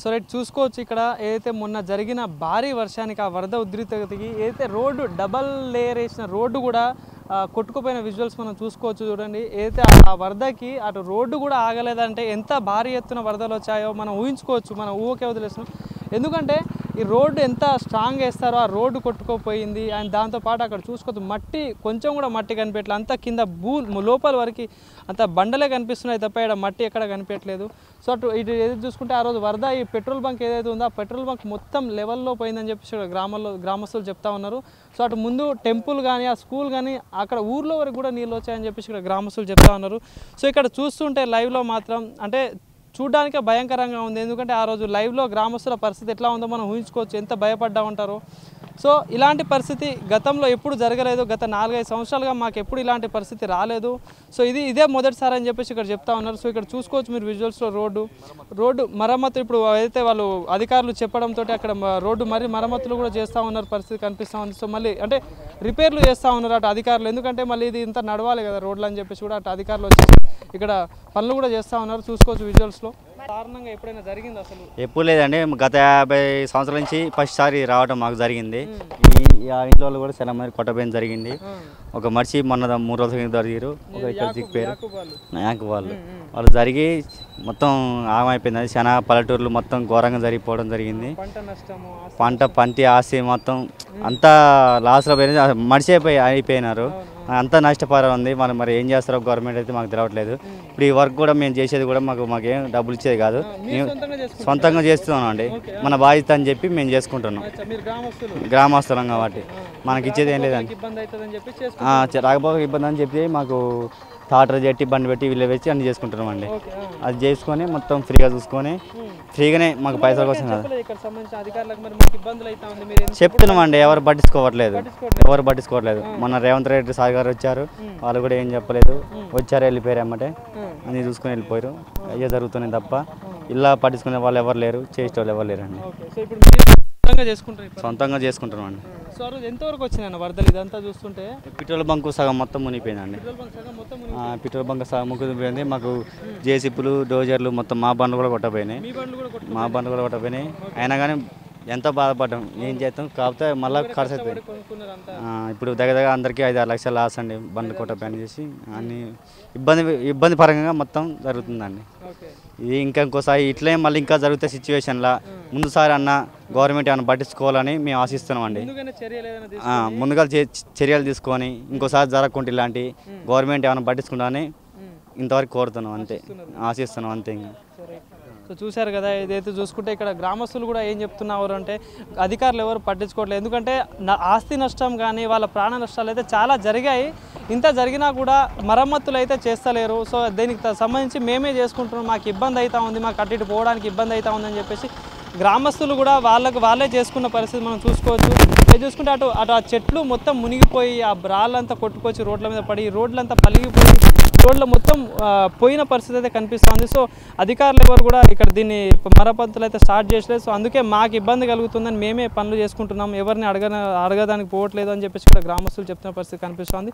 So right చూసుకోవచ్చు ఇక్కడ ఏదైతే మొన్న జరిగిన భారీ వర్షానికి ఆ వరద ఉధృతికి ఏదైతే రోడ్డు డబల్ లేయర్ వేసిన రోడ్డు కూడా కొట్టుకుపోయిన విజువల్స్ మనం చూసుకోవచ్చు. చూడండి ఏదైతే ఆ వరదకి అటు రోడ్డు కూడా ఆగలేదంటే ఎంత భారీ ఎత్తున వరదలు వచ్చాయో మనం ఊహించుకోవచ్చు. మనం ఊహకే వదిలేస్తున్నాం. ఎందుకంటే ఈ రోడ్డు ఎంత స్ట్రాంగ్ వేస్తారో ఆ రోడ్డు కొట్టుకుపోయింది. అండ్ దాంతోపాటు అక్కడ చూసుకోవచ్చు మట్టి కొంచెం కూడా మట్టి కనిపించట్లేదు. అంతా కింద లోపల వరకు అంత బండలే కనిపిస్తున్నాయి తప్ప ఇక్కడ మట్టి ఎక్కడ కనిపించట్లేదు. సో అటు ఇటు ఏది చూసుకుంటే ఆ రోజు వరద ఈ పెట్రోల్ బంక్ ఏదైతే ఉందో ఆ పెట్రోల్ బంక్ మొత్తం లెవెల్లో పోయిందని చెప్పేసి గ్రామస్తులు చెప్తా ఉన్నారు. సో అటు ముందు టెంపుల్ కానీ ఆ స్కూల్ కానీ అక్కడ ఊర్లో వరకు కూడా నీళ్ళు వచ్చాయని చెప్పేసి ఇక్కడ గ్రామస్తులు చెప్తా ఉన్నారు. సో ఇక్కడ చూస్తుంటే లైవ్లో మాత్రం అంటే చూడడానికే భయంకరంగా ఉంది. ఎందుకంటే ఆ రోజు లైవ్లో గ్రామస్తుల పరిస్థితి ఎట్లా ఉందో మనం ఊహించుకోవచ్చు, ఎంత భయపడ్డా ఉంటారో. సో ఇలాంటి పరిస్థితి గతంలో ఎప్పుడు జరగలేదు. గత 4-5 సంవత్సరాలుగా మాకు ఎప్పుడు ఇలాంటి పరిస్థితి రాలేదు. సో ఇదే మొదటిసారి అని చెప్పేసి ఇక్కడ చెప్తా ఉన్నారు. సో ఇక్కడ చూసుకోవచ్చు మీరు విజువల్స్లో రోడ్డు మరమ్మతు ఇప్పుడు అయితే వాళ్ళు అధికారులు చెప్పడంతో అక్కడ రోడ్డు మరమ్మతులు కూడా చేస్తూ ఉన్నారు. పరిస్థితి కనిపిస్తూ ఉంది. సో మళ్ళీ అంటే రిపేర్లు చేస్తూ ఉన్నారు అటు అధికారులు. ఎందుకంటే మళ్ళీ ఇది ఇంత నడవాలి కదా రోడ్లు అని చెప్పేసి కూడా అటు అధికారులు వచ్చి ఇక్కడ పనులు కూడా చేస్తూ ఉన్నారు. చూసుకోవచ్చు విజువల్స్లో. కారణంగా ఎప్పుడైనా జరిగింది అసలు? ఎప్పుడు లేదండి. గత 50 సంవత్సరాల నుంచి ఫస్ట్ సారి రావడం మాకు జరిగింది. ఆ ఇంట్లో వాళ్ళు కూడా చాలా మంది కొట్టబోయిన జరిగింది. ఒక మనిషి మొన్న 3 రోజుల కింద జరిగారు. ఒక ఇక్కడ దిగిపోయారు యాంకు వాళ్ళు జరిగి మొత్తం ఆగమైపోయింది. చాలా పల్లెటూర్లు మొత్తం ఘోరంగా జరిగిపోవడం జరిగింది. పంటి ఆస్తి మొత్తం అంతా లాస్లో పోయింది. మనిషి అయిపోయినారు. అంతా నష్టపరం ఉంది. మరి ఏం చేస్తారో గవర్నమెంట్ అయితే మాకు తెలవట్లేదు. ఇప్పుడు ఈ వర్క్ కూడా మేము చేసేది కూడా మాకేం డబ్బులు ఇచ్చేది కాదు, మేము సొంతంగా చేస్తున్నాం అండి. మన బాధ్యత అని చెప్పి మేము చేసుకుంటున్నాం. గ్రామస్తులం కాబట్టి మనకి ఇచ్చేది ఏం లేదండి. రాకపోతే ఇబ్బంది అని చెప్పి మాకు టాటర్ చెట్టి బండి పెట్టి వీళ్ళు వచ్చి అన్ని చేసుకుంటున్నాం అండి. అది చేసుకొని మొత్తం ఫ్రీగా చూసుకొని ఫ్రీగానే మాకు పైసల కోసం కాదు చెప్తున్నామండి. ఎవరు పట్టించుకోవట్లేదు. మొన్న రేవంత్ రెడ్డి సార్ గారు వచ్చారు, వాళ్ళు కూడా ఏం చెప్పలేదు. వచ్చారు వెళ్ళిపోయారు అమ్మటే అన్ని చూసుకొని వెళ్ళిపోయారు. అయ్యే జరుగుతున్నాయి తప్ప ఇలా పట్టించుకునే వాళ్ళు ఎవరు లేరు, చేసే వాళ్ళు ఎవరు లేరండి. సొంతంగా చేసుకుంటున్నాం అండి. ఎంతవరకు వచ్చినాయి వరదలు ఇదంతా చూస్తుంటే? పెట్రోల్ బంక్ సగం మొత్తం మునిగిపోయిందండి. పెట్రోల్ బంక్ సగం మునిగిపోయింది. మాకు జేసీపీలు డోజర్లు మొత్తం మా బండ్లు కూడా కొట్టపోయినాయి. అయినా కానీ ఎంతో బాధపడ్డాం. ఏం చేస్తాం, కాకపోతే మళ్ళీ ఖర్చు అవుతుంది. ఇప్పుడు దగ్గర అందరికీ 5-6 లక్షలు లాస్ అండి బండ్లు కొట్టపోయిన చేసి అన్ని ఇబ్బంది పరంగా మొత్తం జరుగుతుందండి. ఇది ఇంకోసారి ఇట్లే మళ్ళీ ఇంకా జరుగుతాయి సిచ్యువేషన్లా ముందుసారి అన్న గవర్నమెంట్ ఏమైనా పట్టించుకోవాలని మేము ఆశిస్తున్నాం అండి. ముందుగా చర్యలు తీసుకొని ఇంకోసారి జరగకుండా ఇలాంటి గవర్నమెంట్ ఏమైనా పట్టించుకుంటామని ఇంతవరకు కోరుతున్నాం, అంతే ఆశిస్తున్నాం అంతే. ఇంకా సో చూశారు కదా, ఇదైతే చూసుకుంటే ఇక్కడ గ్రామస్తులు కూడా ఏం చెప్తున్నారు అంటే అధికారులు ఎవరు పట్టించుకోవట్లేదు. ఎందుకంటే ఆస్తి నష్టం కానీ వాళ్ళ ప్రాణ నష్టాలు అయితే చాలా జరిగాయి. ఇంత జరిగినా కూడా మరమ్మతులు అయితే చేస్తలేరు. సో దీనికి సంబంధించి మేమే చేసుకుంటున్నాం, మాకు ఇబ్బంది అవుతా ఉంది, మాకు అటు ఇటు పోవడానికి ఇబ్బంది అవుతా ఉందని చెప్పేసి గ్రామస్తులు కూడా వాళ్ళే చేసుకున్న పరిస్థితి మనం చూసుకోవచ్చు. అది చూసుకుంటే అటు ఆ చెట్లు మొత్తం మునిగిపోయి ఆ రాళ్ళంతా కొట్టుకొచ్చి రోడ్ల మీద పడి రోడ్లంతా పలిగిపోయి రోడ్ల మొత్తం పోయిన పరిస్థితి అయితే కనిపిస్తుంది. సో అధికారులు ఎవరు కూడా ఇక్కడ దీన్ని మరమ్మతులు అయితే స్టార్ట్ చేయలేదు. సో అందుకే మాకు ఇబ్బంది కలుగుతుందని మేమే పనులు చేసుకుంటున్నాం, ఎవరిని అడగడానికి పోవట్లేదు అని చెప్పేసి ఇక్కడ గ్రామస్తులు చెప్తున్న పరిస్థితి కనిపిస్తుంది.